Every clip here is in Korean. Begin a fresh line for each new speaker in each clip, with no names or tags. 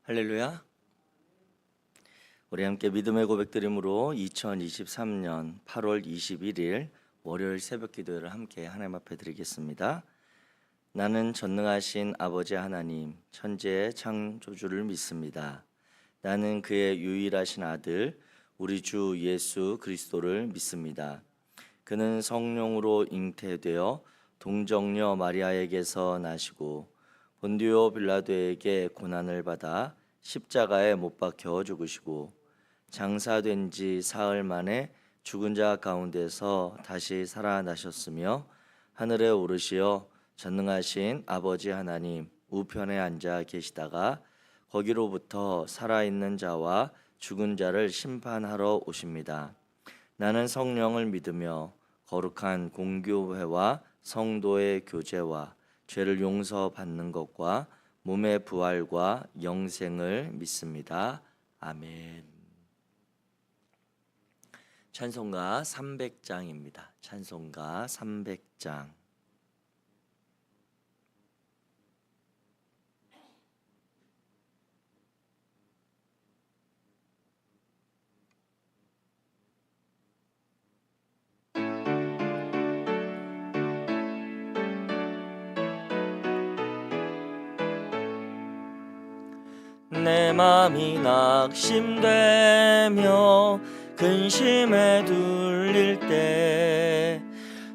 할렐루야. 우리 함께 믿음의 고백드림으로 2023년 8월 21일 월요일 새벽 기도를 함께 하나님 앞에 드리겠습니다. 나는 전능하신 아버지 하나님 천지의 창조주를 믿습니다. 나는 그의 유일하신 아들 우리 주 예수 그리스도를 믿습니다. 그는 성령으로 잉태되어 동정녀 마리아에게서 나시고 본디오 빌라도에게 고난을 받아 십자가에 못 박혀 죽으시고 장사된 지 사흘 만에 죽은 자 가운데서 다시 살아나셨으며 하늘에 오르시어 전능하신 아버지 하나님 우편에 앉아 계시다가 거기로부터 살아있는 자와 죽은 자를 심판하러 오십니다. 나는 성령을 믿으며 거룩한 공교회와 성도의 교제와 죄를 용서받는 것과 몸의 부활과 영생을 믿습니다. 아멘. 찬송가 300장입니다. 찬송가 300장. 내 맘이 낙심되며 근심에 눌릴 때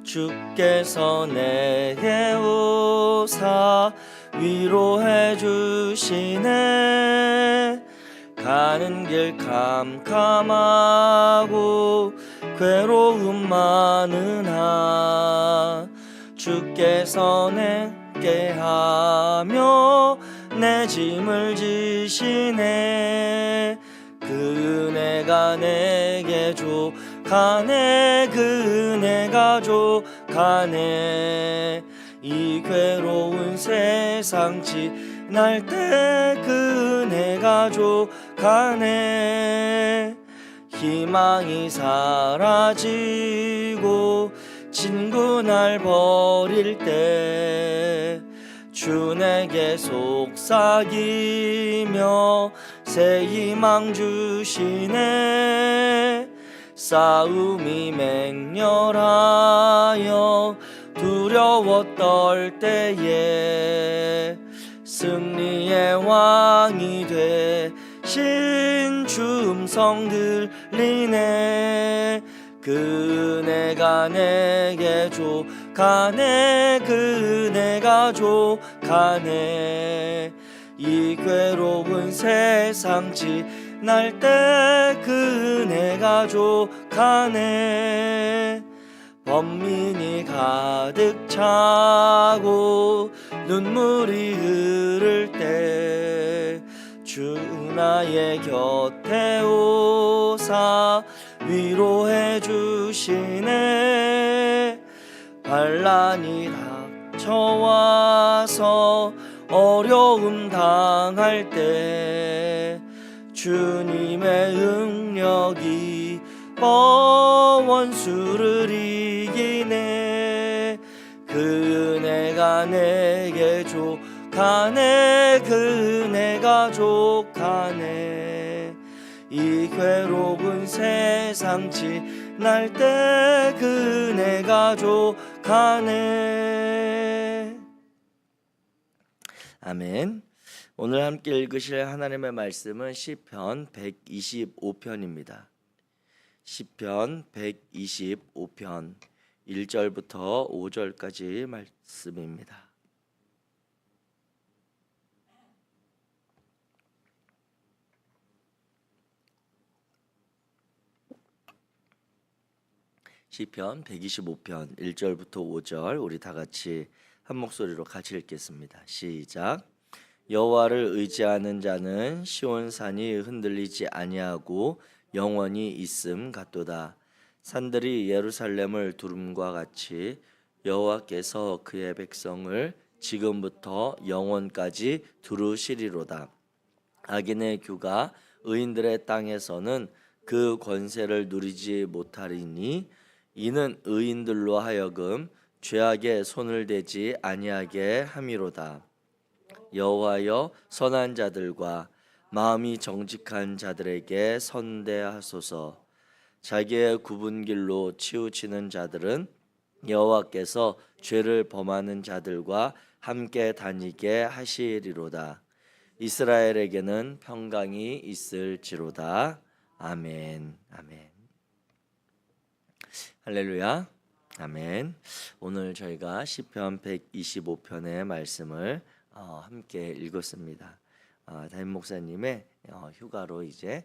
주께서 내게 오사 위로해 주시네. 가는 길 캄캄하고 괴로움 많으나 주께서 내게 하며 내 짐을 지시네. 그 은혜가 내게 족하네. 그 은혜가 족하네. 이 괴로운 세상 지날 때 그 은혜가 족하네. 희망이 사라지고 친구 날 버릴 때 주 내게 속삭이며 새 희망 주시네. 싸움이 맹렬하여 두려워 떨 때에 승리의 왕이 되신 주 음성 들리네. 그 은혜가 내게 족하네. 그 은혜가 족하네. 이 괴로운 세상 지날 때 그 은혜가 족하네. 번민이 가득 차고 눈물이 흐를 때 주 나의 곁에 오사 위로해 주시네. 반란이 닥쳐와서 어려움 당할 때 주님의 능력이 원수를 이기네. 그 은혜가 내게 족하네. 그 은혜가 족하네. 이 괴로운 세상 지날 때 그 은혜가 족하네. 아멘. 오늘 함께 읽으실 하나님의 말씀은 시편 125편입니다. 시편 125편 1절부터 5절까지 말씀입니다. 시편 125편 1절부터 5절 우리 다 같이 한 목소리로 같이 읽겠습니다. 시작. 여호와를 의지하는 자는 시온산이 흔들리지 아니하고 영원히 있음 같도다. 산들이 예루살렘을 두름과 같이 여호와께서 그의 백성을 지금부터 영원까지 두루시리로다. 악인의 규가 의인들의 땅에서는 그 권세를 누리지 못하리니 이는 의인들로 하여금 죄악에 손을 대지 아니하게 함이로다. 여호와여 선한 자들과 마음이 정직한 자들에게 선대하소서. 자기의 굽은 길로 치우치는 자들은 여호와께서 죄를 범하는 자들과 함께 다니게 하시리로다. 이스라엘에게는 평강이 있을지로다. 아멘. 아멘. 할렐루야. 아멘. 오늘 저희가 시편 125편의 말씀을 함께 읽었습니다. 담임 목사님의 휴가로 이제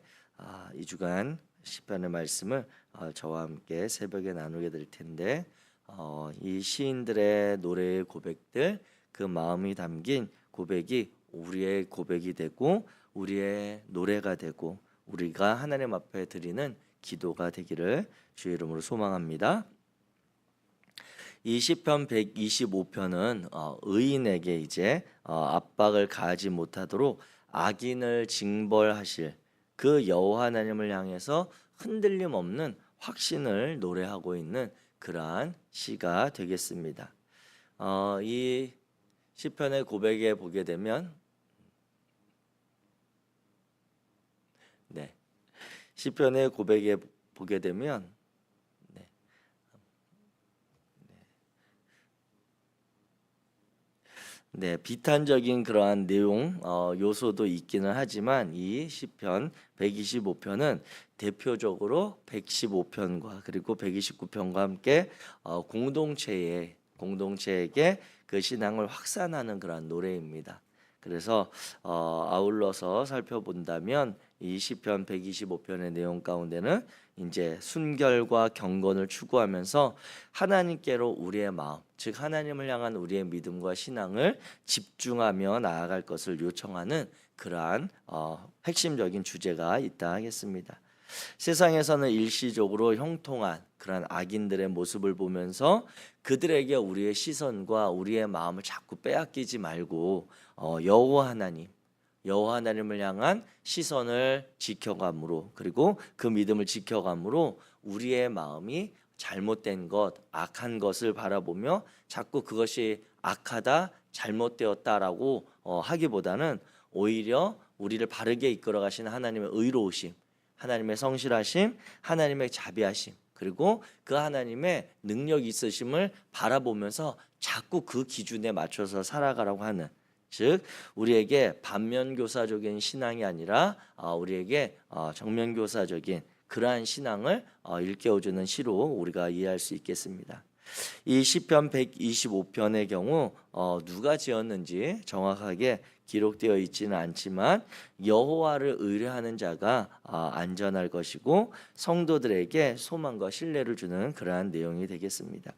2주간 시편의 말씀을 저와 함께 새벽에 나누게 될 텐데, 이 시인들의 노래의 고백들, 그 마음이 담긴 고백이 우리의 고백이 되고 우리의 노래가 되고 우리가 하나님 앞에 드리는 기도가 되기를 주의 이름으로 소망합니다. 이 시편 125편은 의인에게 이제 압박을 가하지 못하도록 악인을 징벌하실 그 여호와 하나님을 향해서 흔들림 없는 확신을 노래하고 있는 그러한 시가 되겠습니다. 이 시편의 고백에 보게 되면 시편의 고백에 보게 되면 비탄적인 그러한 내용 요소도 있기는 하지만 이 시편 125편은 대표적으로 115편과 그리고 129편과 함께 공동체에게 그 신앙을 확산하는 그러한 노래입니다. 그래서 아울러서 살펴본다면 이 시편 125편의 내용 가운데는 이제 순결과 경건을 추구하면서 하나님께로 우리의 마음, 즉 하나님을 향한 우리의 믿음과 신앙을 집중하며 나아갈 것을 요청하는 그러한 핵심적인 주제가 있다 하겠습니다. 세상에서는 일시적으로 형통한 그러한 악인들의 모습을 보면서 그들에게 우리의 시선과 우리의 마음을 자꾸 빼앗기지 말고 여호와 하나님을 향한 시선을 지켜감으로, 그리고 그 믿음을 지켜감으로 우리의 마음이 잘못된 것, 악한 것을 바라보며 자꾸 그것이 악하다, 잘못되었다라고 하기보다는 오히려 우리를 바르게 이끌어 가시는 하나님의 의로우심, 하나님의 성실하심, 하나님의 자비하심, 그리고 그 하나님의 능력 있으심을 바라보면서 자꾸 그 기준에 맞춰서 살아가라고 하는, 즉 우리에게 반면교사적인 신앙이 아니라 우리에게 정면교사적인 그러한 신앙을 일깨워주는 시로 우리가 이해할 수 있겠습니다. 이 시편 125편의 경우 누가 지었는지 정확하게 기록되어 있지는 않지만 여호와를 의뢰하는 자가 안전할 것이고 성도들에게 소망과 신뢰를 주는 그러한 내용이 되겠습니다.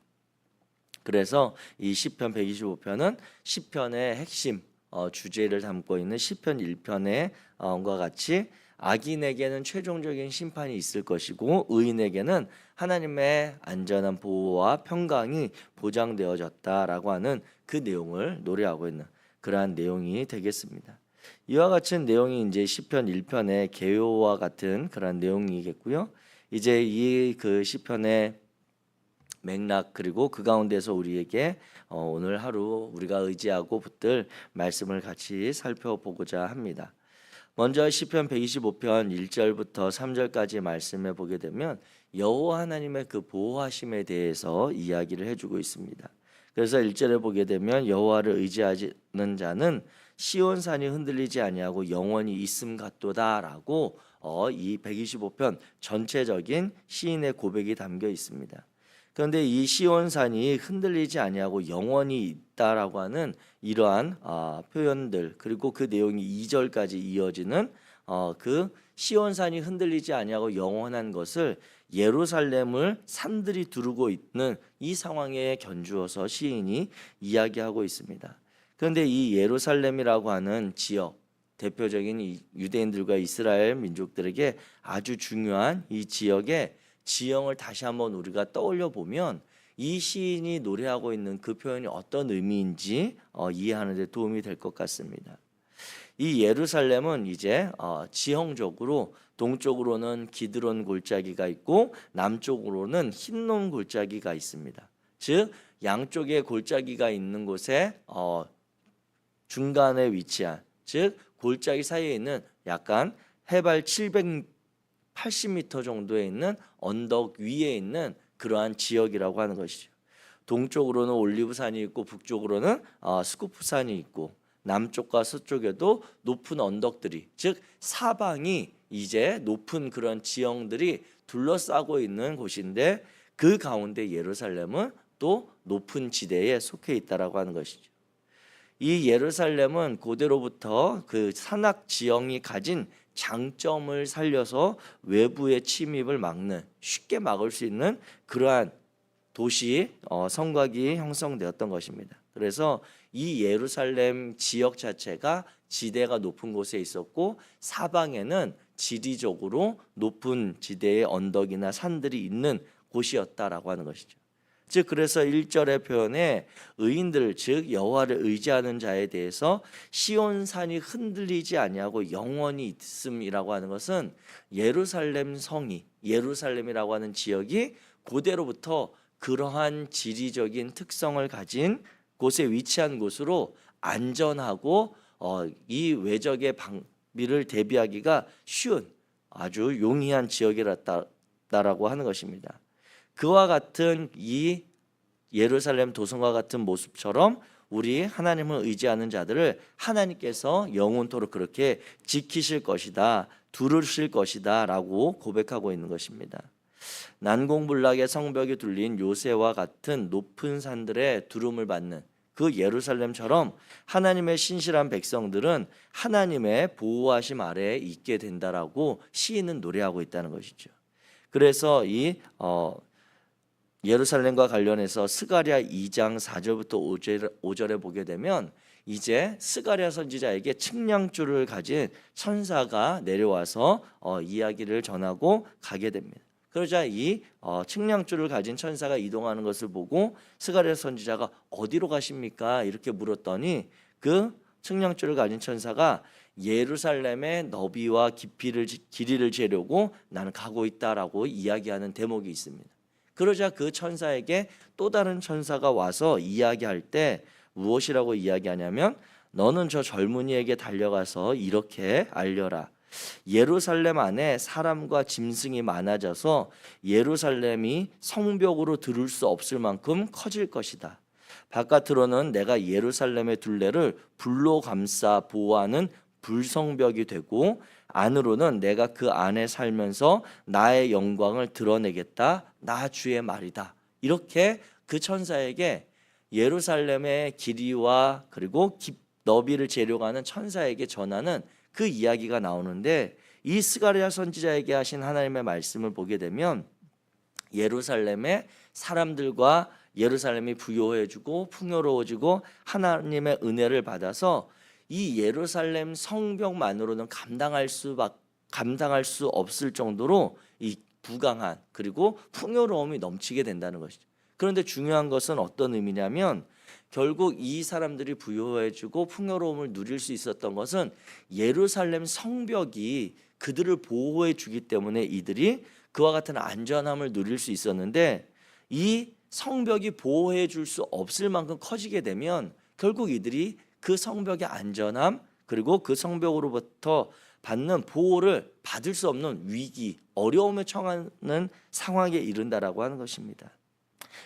그래서 이 시편 125편은 시편의 핵심 주제를 담고 있는 시편 1편의 과 같이 악인에게는 최종적인 심판이 있을 것이고 의인에게는 하나님의 안전한 보호와 평강이 보장되어졌다라고 하는 그 내용을 노래하고 있는 그러한 내용이 되겠습니다. 이와 같은 내용이 이제 시편 1편의 개요와 같은 그러한 내용이겠고요. 이제 이 그 시편의 맥락, 그리고 그 가운데서 우리에게 오늘 하루 우리가 의지하고 붙들 말씀을 같이 살펴보고자 합니다. 먼저 시편 125편 1절부터 3절까지 말씀해 보게 되면 여호와 하나님의 그 보호하심에 대해서 이야기를 해주고 있습니다. 그래서 1절에 보게 되면 여호와를 의지하는 자는 시온산이 흔들리지 아니하고 영원히 있음 같도다라고 이 125편 전체적인 시인의 고백이 담겨 있습니다. 그런데 이 시온산이 흔들리지 아니하고 영원히 있다라고 하는 이러한 표현들, 그리고 그 내용이 2절까지 이어지는 그 시온산이 흔들리지 아니하고 영원한 것을 예루살렘을 산들이 두르고 있는 이 상황에 견주어서 시인이 이야기하고 있습니다. 그런데 이 예루살렘이라고 하는 지역, 대표적인 유대인들과 이스라엘 민족들에게 아주 중요한 이 지역에 지형을 다시 한번 우리가 떠올려 보면 이 시인이 노래하고 있는 그 표현이 어떤 의미인지 이해하는 데 도움이 될 것 같습니다. 이 예루살렘은 이제 지형적으로 동쪽으로는 기드론 골짜기가 있고 남쪽으로는 힌놈 골짜기가 있습니다. 즉 양쪽에 골짜기가 있는 곳에 중간에 위치한, 즉 골짜기 사이에 있는 약간 해발 780m 정도에 있는 언덕 위에 있는 그러한 지역이라고 하는 것이죠. 동쪽으로는 올리브산이 있고 북쪽으로는 스코프산이 있고 남쪽과 서쪽에도 높은 언덕들이, 즉 사방이 이제 높은 그런 지형들이 둘러싸고 있는 곳인데, 그 가운데 예루살렘은 또 높은 지대에 속해 있다라고 하는 것이죠. 이 예루살렘은 고대로부터 그 산악 지형이 가진 장점을 살려서 외부의 침입을 막는, 쉽게 막을 수 있는 그러한 도시 성곽이 형성되었던 것입니다. 그래서 이 예루살렘 지역 자체가 지대가 높은 곳에 있었고, 사방에는 지리적으로 높은 지대의 언덕이나 산들이 있는 곳이었다라고 하는 것이죠. 즉 그래서 1절의 표현에 의인들, 즉 여호와를 의지하는 자에 대해서 시온산이 흔들리지 아니하고 영원히 있음이라고 하는 것은, 예루살렘 성이, 예루살렘이라고 하는 지역이 고대로부터 그러한 지리적인 특성을 가진 곳에 위치한 곳으로 안전하고 이 외적의 방비를 대비하기가 쉬운 아주 용이한 지역이었다라고 하는 것입니다. 그와 같은 이 예루살렘 도성과 같은 모습처럼 우리 하나님을 의지하는 자들을 하나님께서 영원토록 그렇게 지키실 것이다, 두르실 것이다 라고 고백하고 있는 것입니다. 난공불락의 성벽이 둘린 요새와 같은 높은 산들의 두름을 받는 그 예루살렘처럼 하나님의 신실한 백성들은 하나님의 보호하심 아래에 있게 된다라고 시인은 노래하고 있다는 것이죠. 그래서 이 예루살렘과 관련해서 스가랴 2장 4절부터 5절에 보게 되면, 이제 스가랴 선지자에게 측량줄을 가진 천사가 내려와서 이야기를 전하고 가게 됩니다. 그러자 이 측량줄을 가진 천사가 이동하는 것을 보고 스가랴 선지자가 어디로 가십니까? 이렇게 물었더니, 그 측량줄을 가진 천사가 예루살렘의 너비와 길이를 재려고 나는 가고 있다라고 이야기하는 대목이 있습니다. 그러자 그 천사에게 또 다른 천사가 와서 이야기할 때 무엇이라고 이야기하냐면, 너는 저 젊은이에게 달려가서 이렇게 알려라. 예루살렘 안에 사람과 짐승이 많아져서 예루살렘이 성벽으로 들을 수 없을 만큼 커질 것이다. 바깥으로는 내가 예루살렘의 둘레를 불로 감싸 보호하는 불성벽이 되고, 안으로는 내가 그 안에 살면서 나의 영광을 드러내겠다. 나 주의 말이다. 이렇게 그 천사에게, 예루살렘의 길이와 그리고 너비를 재려가는 천사에게 전하는 그 이야기가 나오는데, 이 스가랴 선지자에게 하신 하나님의 말씀을 보게 되면, 예루살렘의 사람들과 예루살렘이 부요해지고 풍요로워지고 하나님의 은혜를 받아서 이 예루살렘 성벽만으로는 감당할 수 없을 정도로 이 부강한 그리고 풍요로움이 넘치게 된다는 것이죠. 그런데 중요한 것은 어떤 의미냐면, 결국 이 사람들이 부유해지고 풍요로움을 누릴 수 있었던 것은 예루살렘 성벽이 그들을 보호해 주기 때문에 이들이 그와 같은 안전함을 누릴 수 있었는데, 이 성벽이 보호해 줄 수 없을 만큼 커지게 되면 결국 이들이 그 성벽의 안전함 그리고 그 성벽으로부터 받는 보호를 받을 수 없는 위기, 어려움에 처하는 상황에 이른다라고 하는 것입니다.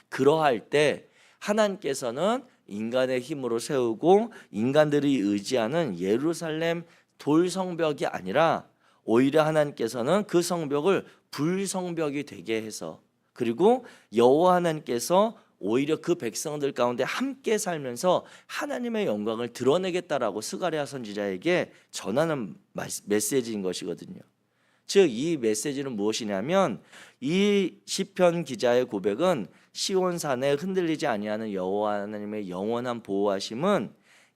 그러할 때 하나님께서는 인간의 힘으로 세우고 인간들이 의지하는 예루살렘 돌 성벽이 아니라, 오히려 하나님께서는 그 성벽을 불성벽이 되게 해서, 그리고 여호와 하나님께서 오히려 그 백성들 가운데 함께 살면서 하나님의 영광을 드러내겠다라고 스가랴 선지자에게 전하는 메시지인 것이거든요. 즉 이 메시지는 무엇이냐면, 이 시편 기자의 고백은 시온산에 흔들리지 아니하는 여호와 하나님의 영원한 보호하심은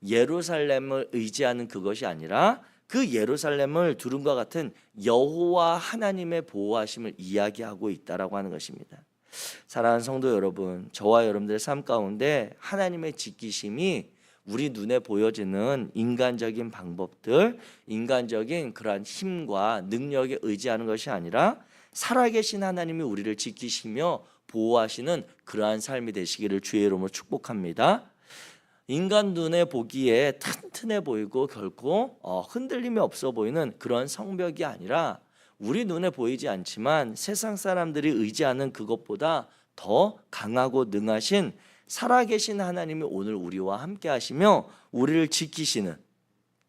예루살렘을 의지하는 그것이 아니라 그 예루살렘을 두름과 같은 여호와 하나님의 보호하심을 이야기하고 있다라고 하는 것입니다. 사랑하는 성도 여러분, 저와 여러분들의 삶 가운데 하나님의 지키심이 우리 눈에 보여지는 인간적인 방법들, 인간적인 그러한 힘과 능력에 의지하는 것이 아니라 살아계신 하나님이 우리를 지키시며 보호하시는 그러한 삶이 되시기를 주의 이름으로 축복합니다. 인간 눈에 보기에 튼튼해 보이고 결코 흔들림이 없어 보이는 그런 성벽이 아니라 우리 눈에 보이지 않지만 세상 사람들이 의지하는 그것보다 더 강하고 능하신 살아계신 하나님이 오늘 우리와 함께 하시며 우리를 지키시는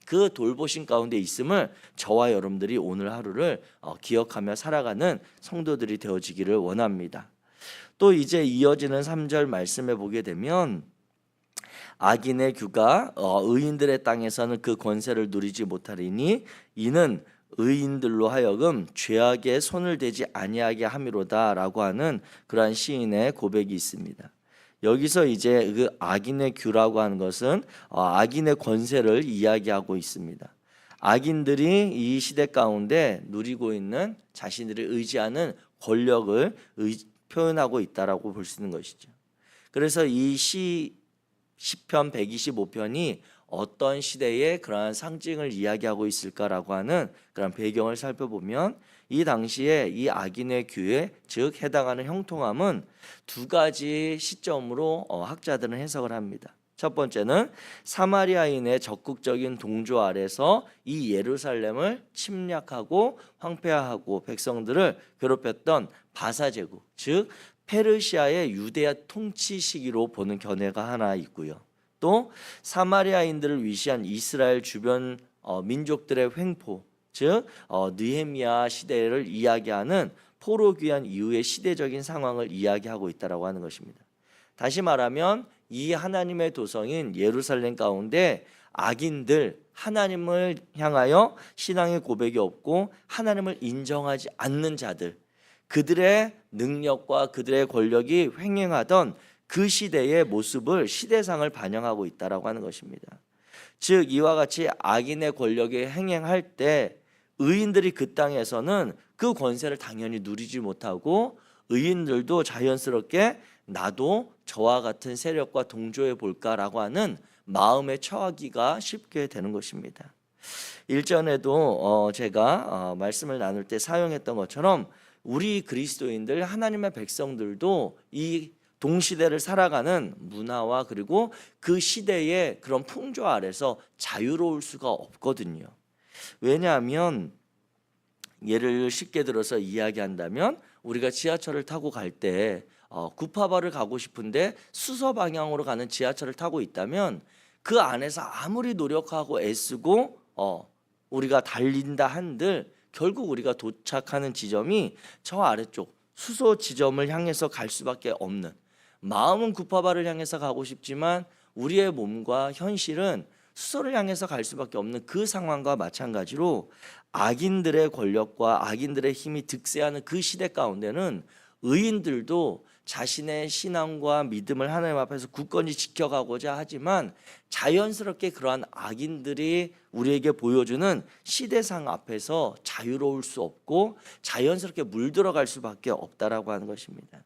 그 돌보신 가운데 있음을 저와 여러분들이 오늘 하루를 기억하며 살아가는 성도들이 되어지기를 원합니다. 또 이제 이어지는 3절 말씀에 보게 되면 악인의 규가 의인들의 땅에서는 그 권세를 누리지 못하리니 이는 의인들로 하여금 죄악에 손을 대지 아니하게 함이로다라고 하는 그러한 시인의 고백이 있습니다. 여기서 이제 그 악인의 규라고 하는 것은 악인의 권세를 이야기하고 있습니다. 악인들이 이 시대 가운데 누리고 있는 자신들이 의지하는 권력을 표현하고 있다라고 볼 수 있는 것이죠. 그래서 이 시편 125편이 어떤 시대에 그러한 상징을 이야기하고 있을까라고 하는 그런 배경을 살펴보면 이 당시에 이 악인의 규에 즉 해당하는 형통함은 두 가지 시점으로 학자들은 해석을 합니다. 첫 번째는 사마리아인의 적극적인 동조 아래서 이 예루살렘을 침략하고 황폐화하고 백성들을 괴롭혔던 바사 제국, 즉 페르시아의 유대야 통치 시기로 보는 견해가 하나 있고요. 또 사마리아인들을 위시한 이스라엘 주변 민족들의 횡포, 즉 느헤미야 시대를 이야기하는 포로 귀환 이후의 시대적인 상황을 이야기하고 있다라고 하는 것입니다. 다시 말하면 이 하나님의 도성인 예루살렘 가운데 악인들, 하나님을 향하여 신앙의 고백이 없고 하나님을 인정하지 않는 자들, 그들의 능력과 그들의 권력이 횡행하던 그 시대의 모습을 시대상을 반영하고 있다라고 하는 것입니다. 즉 이와 같이 악인의 권력이 행행할 때 의인들이 그 땅에서는 그 권세를 당연히 누리지 못하고 의인들도 자연스럽게 나도 저와 같은 세력과 동조해 볼까라고 하는 마음에 처하기가 쉽게 되는 것입니다. 일전에도 제가 말씀을 나눌 때 사용했던 것처럼 우리 그리스도인들 하나님의 백성들도 이 동시대를 살아가는 문화와 그리고 그 시대의 그런 풍조 아래서 자유로울 수가 없거든요. 왜냐하면 예를 쉽게 들어서 이야기한다면 우리가 지하철을 타고 갈 때 구파바를 가고 싶은데 수서 방향으로 가는 지하철을 타고 있다면 그 안에서 아무리 노력하고 애쓰고 우리가 달린다 한들 결국 우리가 도착하는 지점이 저 아래쪽 수소 지점을 향해서 갈 수밖에 없는, 마음은 구파바를 향해서 가고 싶지만 우리의 몸과 현실은 수소를 향해서 갈 수밖에 없는 그 상황과 마찬가지로 악인들의 권력과 악인들의 힘이 득세하는 그 시대 가운데는 의인들도 자신의 신앙과 믿음을 하나님 앞에서 굳건히 지켜가고자 하지만 자연스럽게 그러한 악인들이 우리에게 보여주는 시대상 앞에서 자유로울 수 없고 자연스럽게 물들어갈 수밖에 없다라고 하는 것입니다.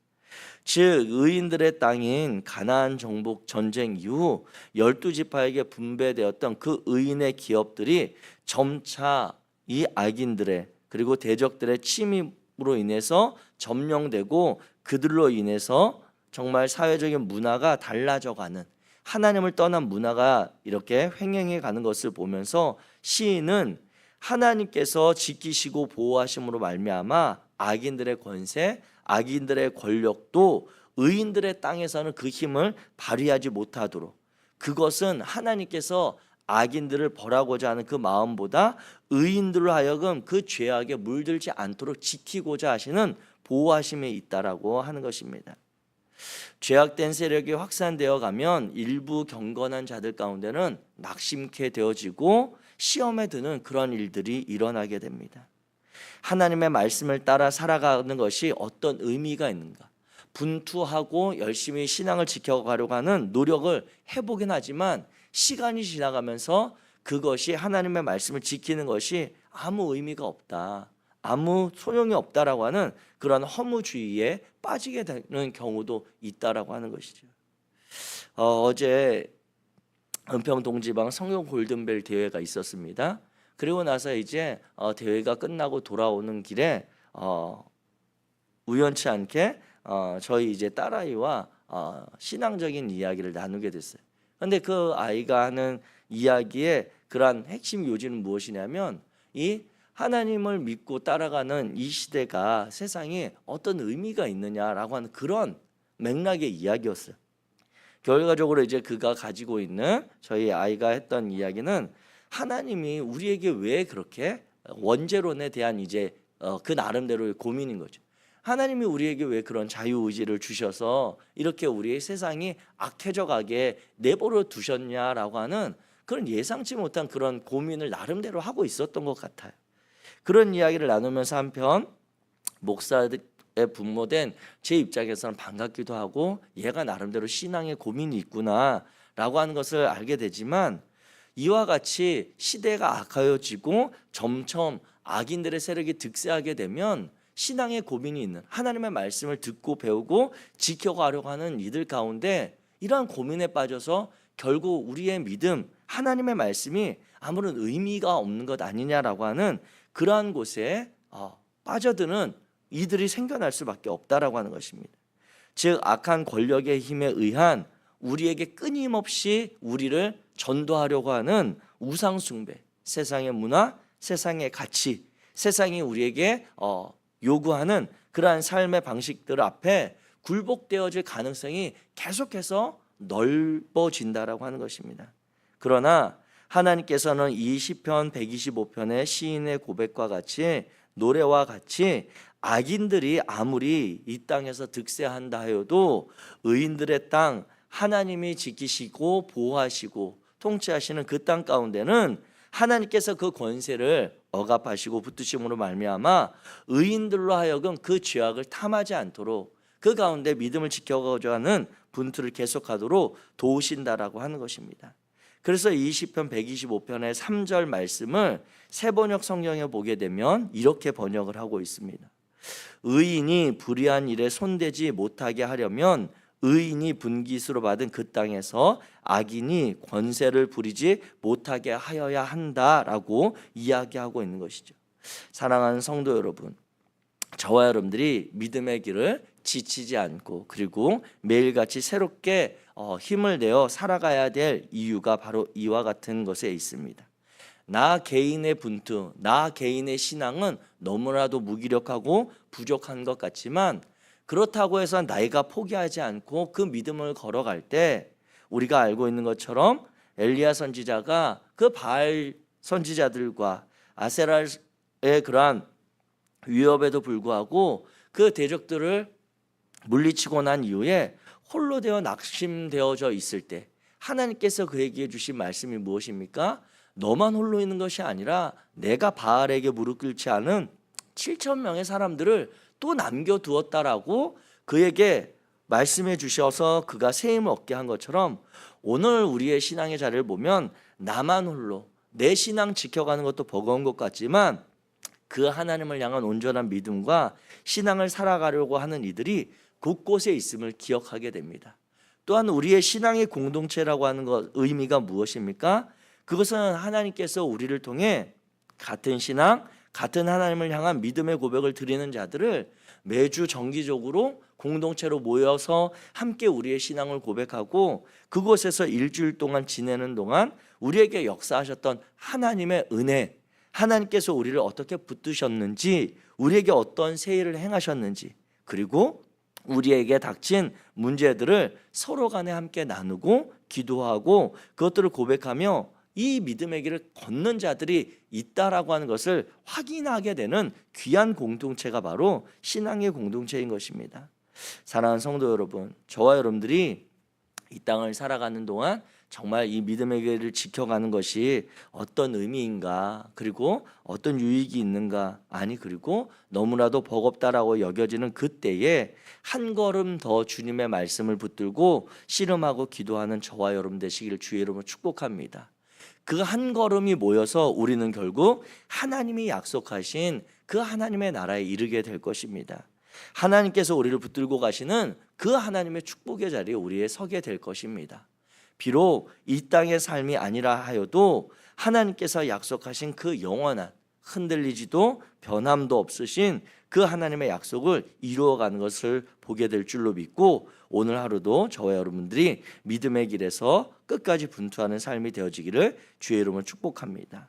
즉 의인들의 땅인 가나안 정복 전쟁 이후 12지파에게 분배되었던 그 의인의 기업들이 점차 이 악인들의 그리고 대적들의 침입으로 인해서 점령되고 그들로 인해서 정말 사회적인 문화가 달라져가는, 하나님을 떠난 문화가 이렇게 횡행해 가는 것을 보면서 시인은 하나님께서 지키시고 보호하심으로 말미암아 악인들의 권세, 악인들의 권력도 의인들의 땅에서는 그 힘을 발휘하지 못하도록, 그것은 하나님께서 악인들을 벌하고자 하는 그 마음보다 의인들로 하여금 그 죄악에 물들지 않도록 지키고자 하시는 보호하심에 있다라고 하는 것입니다. 죄악된 세력이 확산되어 가면 일부 경건한 자들 가운데는 낙심케 되어지고 시험에 드는 그런 일들이 일어나게 됩니다. 하나님의 말씀을 따라 살아가는 것이 어떤 의미가 있는가? 분투하고 열심히 신앙을 지켜가려고 하는 노력을 해보긴 하지만 시간이 지나가면서 그것이 하나님의 말씀을 지키는 것이 아무 의미가 없다, 아무 소용이 없다라고 하는 그런 허무주의에 빠지게 되는 경우도 있다라고 하는 것이죠. 어제 은평동지방 성경 골든벨 대회가 있었습니다. 그리고 나서 이제 대회가 끝나고 돌아오는 길에 우연치 않게 저희 이제 딸아이와 신앙적인 이야기를 나누게 됐어요. 그런데 그 아이가 하는 이야기의 그러한 핵심 요지는 무엇이냐면 이 하나님을 믿고 따라가는 이 시대가 세상에 어떤 의미가 있느냐라고 하는 그런 맥락의 이야기였어요. 결과적으로 이제 그가 가지고 있는 저희 아이가 했던 이야기는 하나님이 우리에게 왜 그렇게 원죄론에 대한 이제 그 나름대로의 고민인 거죠. 하나님이 우리에게 왜 그런 자유의지를 주셔서 이렇게 우리의 세상이 악해져 가게 내버려 두셨냐라고 하는 그런 예상치 못한 그런 고민을 나름대로 하고 있었던 것 같아요. 그런 이야기를 나누면서 한편 목사의 분모된 제 입장에서는 반갑기도 하고 얘가 나름대로 신앙의 고민이 있구나라고 하는 것을 알게 되지만 이와 같이 시대가 악하여지고 점점 악인들의 세력이 득세하게 되면 신앙의 고민이 있는 하나님의 말씀을 듣고 배우고 지켜가려고 하는 이들 가운데 이러한 고민에 빠져서 결국 우리의 믿음 하나님의 말씀이 아무런 의미가 없는 것 아니냐라고 하는 그러한 곳에 빠져드는 이들이 생겨날 수밖에 없다라고 하는 것입니다. 즉 악한 권력의 힘에 의한 우리에게 끊임없이 우리를 전도하려고 하는 우상 숭배, 세상의 문화, 세상의 가치, 세상이 우리에게 요구하는 그러한 삶의 방식들 앞에 굴복되어질 가능성이 계속해서 넓어진다라고 하는 것입니다. 그러나 하나님께서는 이 시편 125편의 시인의 고백과 같이 노래와 같이 악인들이 아무리 이 땅에서 득세한다 하여도 의인들의 땅 하나님이 지키시고 보호하시고 통치하시는 그 땅 가운데는 하나님께서 그 권세를 억압하시고 붙드심으로 말미암아 의인들로 하여금 그 죄악을 탐하지 않도록 그 가운데 믿음을 지켜가고자 하는 분투를 계속하도록 도우신다라고 하는 것입니다. 그래서 이 시편 125편의 3절 말씀을 새번역 성경에 보게 되면 이렇게 번역을 하고 있습니다. 의인이 불의한 일에 손대지 못하게 하려면 의인이 분깃으로 받은 그 땅에서 악인이 권세를 부리지 못하게 하여야 한다라고 이야기하고 있는 것이죠. 사랑하는 성도 여러분, 저와 여러분들이 믿음의 길을 지치지 않고 그리고 매일같이 새롭게 힘을 내어 살아가야 될 이유가 바로 이와 같은 것에 있습니다. 나 개인의 분투, 나 개인의 신앙은 너무나도 무기력하고 부족한 것 같지만 그렇다고 해서 내가 포기하지 않고 그 믿음을 걸어갈 때 우리가 알고 있는 것처럼 엘리야 선지자가 그 바알 선지자들과 아세라의 그러한 위협에도 불구하고 그 대적들을 물리치고 난 이후에 홀로 되어 낙심되어져 있을 때 하나님께서 그에게 주신 말씀이 무엇입니까? 너만 홀로 있는 것이 아니라 내가 바알에게 무릎 꿇지 않은 7천 명의 사람들을 또 남겨두었다라고 그에게 말씀해 주셔서 그가 세임을 얻게 한 것처럼 오늘 우리의 신앙의 자리를 보면 나만 홀로 내 신앙 지켜가는 것도 버거운 것 같지만 그 하나님을 향한 온전한 믿음과 신앙을 살아가려고 하는 이들이 곳곳에 있음을 기억하게 됩니다. 또한 우리의 신앙의 공동체라고 하는 것 의미가 무엇입니까? 그것은 하나님께서 우리를 통해 같은 신앙, 같은 하나님을 향한 믿음의 고백을 드리는 자들을 매주 정기적으로 공동체로 모여서 함께 우리의 신앙을 고백하고 그곳에서 일주일 동안 지내는 동안 우리에게 역사하셨던 하나님의 은혜, 하나님께서 우리를 어떻게 붙드셨는지, 우리에게 어떤 세일을 행하셨는지, 그리고 우리에게 닥친 문제들을 서로 간에 함께 나누고 기도하고 그것들을 고백하며 이 믿음의 길을 걷는 자들이 있다라고 하는 것을 확인하게 되는 귀한 공동체가 바로 신앙의 공동체인 것입니다. 사랑하는 성도 여러분, 저와 여러분들이 이 땅을 살아가는 동안 정말 이 믿음의 길을 지켜가는 것이 어떤 의미인가, 그리고 어떤 유익이 있는가, 아니 그리고 너무나도 버겁다라고 여겨지는 그때에 한 걸음 더 주님의 말씀을 붙들고 씨름하고 기도하는 저와 여러분 되시기를 주의 이름으로 축복합니다. 그 한 걸음이 모여서 우리는 결국 하나님이 약속하신 그 하나님의 나라에 이르게 될 것입니다. 하나님께서 우리를 붙들고 가시는 그 하나님의 축복의 자리에 우리에 서게 될 것입니다. 비록 이 땅의 삶이 아니라 하여도 하나님께서 약속하신 그 영원한 흔들리지도 변함도 없으신 그 하나님의 약속을 이루어가는 것을 보게 될 줄로 믿고, 오늘 하루도 저와 여러분들이 믿음의 길에서 끝까지 분투하는 삶이 되어지기를 주의 이름으로 축복합니다.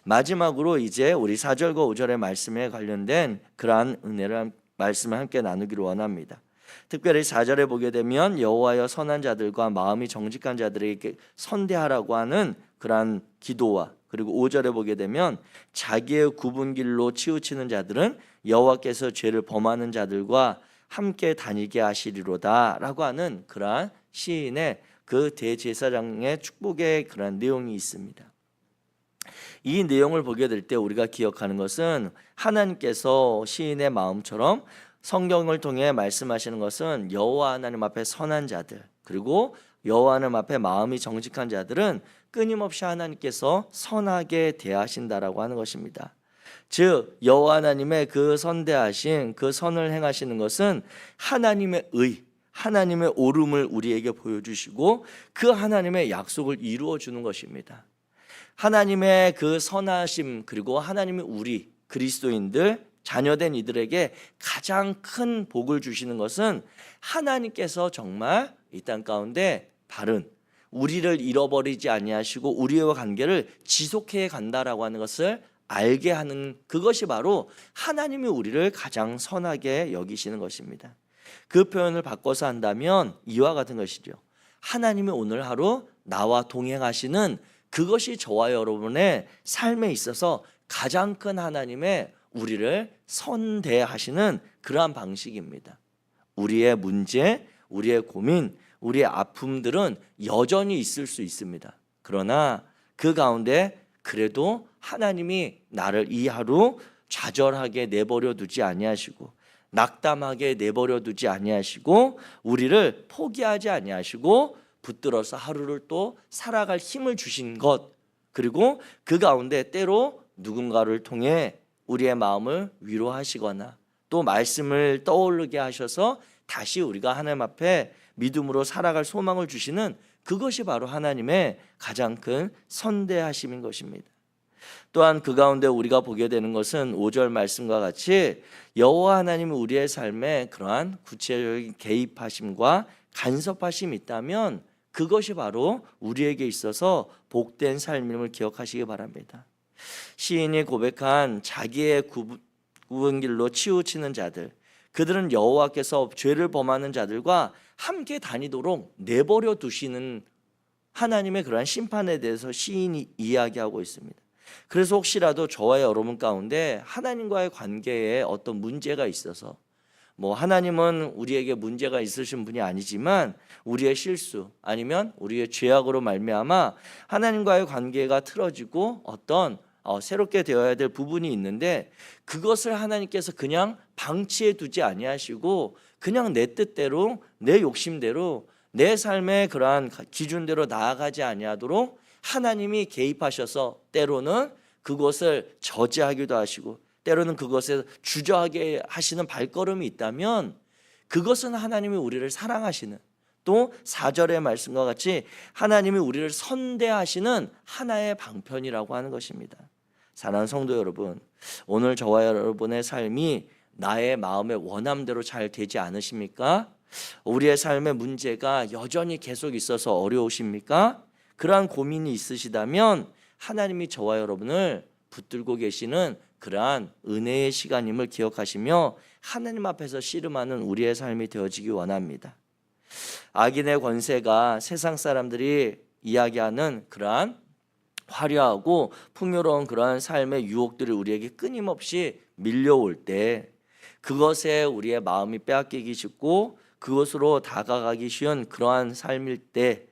마지막으로 이제 우리 4절과 5절의 말씀에 관련된 그러한 은혜를 말씀을 함께 나누기를 원합니다. 특별히 4절에 보게 되면 여호와여 선한 자들과 마음이 정직한 자들에게 선대하라고 하는 그러한 기도와, 그리고 5절에 보게 되면 자기의 굽은 길로 치우치는 자들은 여호와께서 죄를 범하는 자들과 함께 다니게 하시리로다 라고 하는 그러한 시인의 그 대제사장의 축복의 그러한 내용이 있습니다. 이 내용을 보게 될 때 우리가 기억하는 것은 하나님께서 시인의 마음처럼 성경을 통해 말씀하시는 것은 여호와 하나님 앞에 선한 자들, 그리고 여호와 하나님 앞에 마음이 정직한 자들은 끊임없이 하나님께서 선하게 대하신다라고 하는 것입니다. 즉 여호와 하나님의 그 선대하신 그 선을 행하시는 것은 하나님의 의, 하나님의 옳음을 우리에게 보여주시고 그 하나님의 약속을 이루어 주는 것입니다. 하나님의 그 선하심, 그리고 하나님의 우리 그리스도인들 자녀된 이들에게 가장 큰 복을 주시는 것은 하나님께서 정말 이 땅 가운데 바른 우리를 잃어버리지 아니하시고 우리와 관계를 지속해 간다라고 하는 것을 알게 하는, 그것이 바로 하나님이 우리를 가장 선하게 여기시는 것입니다. 그 표현을 바꿔서 한다면 이와 같은 것이죠. 하나님이 오늘 하루 나와 동행하시는 그것이 저와 여러분의 삶에 있어서 가장 큰 하나님의 우리를 선대하시는 그러한 방식입니다. 우리의 문제, 우리의 고민, 우리의 아픔들은 여전히 있을 수 있습니다. 그러나 그 가운데 그래도 하나님이 나를 이 하루 좌절하게 내버려 두지 아니하시고 낙담하게 내버려 두지 아니하시고 우리를 포기하지 아니하시고 붙들어서 하루를 또 살아갈 힘을 주신 것, 그리고 그 가운데 때로 누군가를 통해 우리의 마음을 위로하시거나 또 말씀을 떠오르게 하셔서 다시 우리가 하나님 앞에 믿음으로 살아갈 소망을 주시는 그것이 바로 하나님의 가장 큰 선대하심인 것입니다. 또한 그 가운데 우리가 보게 되는 것은 5절 말씀과 같이 여호와 하나님이 우리의 삶에 그러한 구체적인 개입하심과 간섭하심이 있다면 그것이 바로 우리에게 있어서 복된 삶임을 기억하시기 바랍니다. 시인이 고백한 자기의 굽은 길로 치우치는 자들, 그들은 여호와께서 죄를 범하는 자들과 함께 다니도록 내버려 두시는 하나님의 그러한 심판에 대해서 시인이 이야기하고 있습니다. 그래서 혹시라도 저와 여러분 가운데 하나님과의 관계에 어떤 문제가 있어서, 하나님은 우리에게 문제가 있으신 분이 아니지만 우리의 실수 아니면 우리의 죄악으로 말미암아 하나님과의 관계가 틀어지고 어떤 새롭게 되어야 될 부분이 있는데 그것을 하나님께서 그냥 방치해 두지 아니하시고 그냥 내 뜻대로 내 욕심대로 내 삶의 그러한 기준대로 나아가지 아니하도록 하나님이 개입하셔서 때로는 그것을 저지하기도 하시고 때로는 그것에 주저하게 하시는 발걸음이 있다면 그것은 하나님이 우리를 사랑하시는, 또 4절의 말씀과 같이 하나님이 우리를 선대하시는 하나의 방편이라고 하는 것입니다. 사랑하는 성도 여러분, 오늘 저와 여러분의 삶이 나의 마음의 원함대로 잘 되지 않으십니까? 우리의 삶의 문제가 여전히 계속 있어서 어려우십니까? 그러한 고민이 있으시다면 하나님이 저와 여러분을 붙들고 계시는 그러한 은혜의 시간임을 기억하시며 하나님 앞에서 씨름하는 우리의 삶이 되어지기 원합니다. 악인의 권세가 세상 사람들이 이야기하는 그러한 화려하고 풍요로운 그러한 삶의 유혹들이 우리에게 끊임없이 밀려올 때 그것에 우리의 마음이 빼앗기기 쉽고 그것으로 다가가기 쉬운 그러한 삶일 때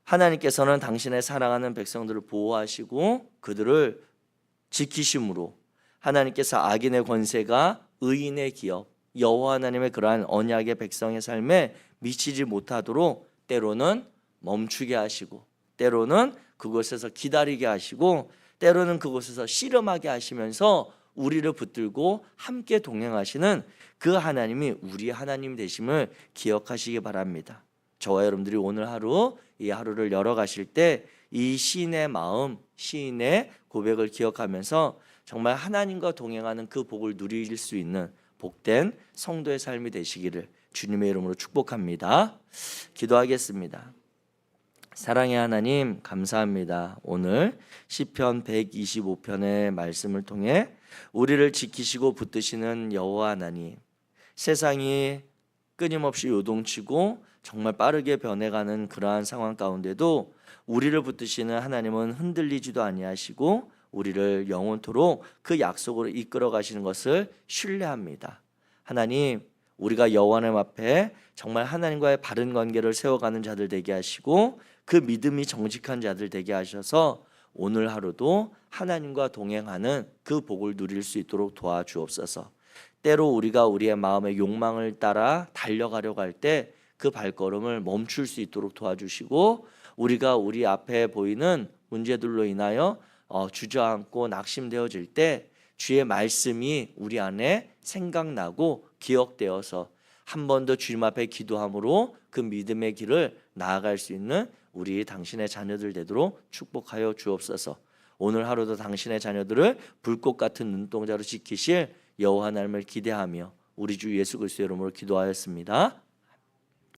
하나님께서는 당신의 사랑하는 백성들을 보호하시고 그들을 지키심으로 하나님께서 악인의 권세가 의인의 기업, 여호와 하나님의 그러한 언약의 백성의 삶에 미치지 못하도록 때로는 멈추게 하시고 때로는 그곳에서 기다리게 하시고 때로는 그곳에서 씨름하게 하시면서 우리를 붙들고 함께 동행하시는 그 하나님이 우리 하나님 되심을 기억하시기 바랍니다. 저와 여러분들이 오늘 하루 이 하루를 열어가실 때 이 시인의 마음, 시인의 고백을 기억하면서 정말 하나님과 동행하는 그 복을 누릴 수 있는 복된 성도의 삶이 되시기를 주님의 이름으로 축복합니다. 기도하겠습니다. 사랑의 하나님, 감사합니다. 오늘 시편 125편의 말씀을 통해 우리를 지키시고 붙드시는 여호와 하나님, 세상이 끊임없이 요동치고 정말 빠르게 변해가는 그러한 상황 가운데도 우리를 붙드시는 하나님은 흔들리지도 아니하시고 우리를 영원토록 그 약속으로 이끌어 가시는 것을 신뢰합니다. 하나님, 우리가 여호와 하나님 앞에 정말 하나님과의 바른 관계를 세워가는 자들 되게 하시고 그 믿음이 정직한 자들 되게 하셔서 오늘 하루도 하나님과 동행하는 그 복을 누릴 수 있도록 도와주옵소서. 때로 우리가 우리의 마음의 욕망을 따라 달려가려고 할 때 그 발걸음을 멈출 수 있도록 도와주시고, 우리가 우리 앞에 보이는 문제들로 인하여 주저앉고 낙심되어질 때 주의 말씀이 우리 안에 생각나고 기억되어서 한 번 더 주님 앞에 기도함으로 그 믿음의 길을 나아갈 수 있는 우리 당신의 자녀들 되도록 축복하여 주옵소서. 오늘 하루도 당신의 자녀들을 불꽃 같은 눈동자로 지키실 여호와 하나님을 기대하며 우리 주 예수 그리스도의 이름으로 기도하였습니다.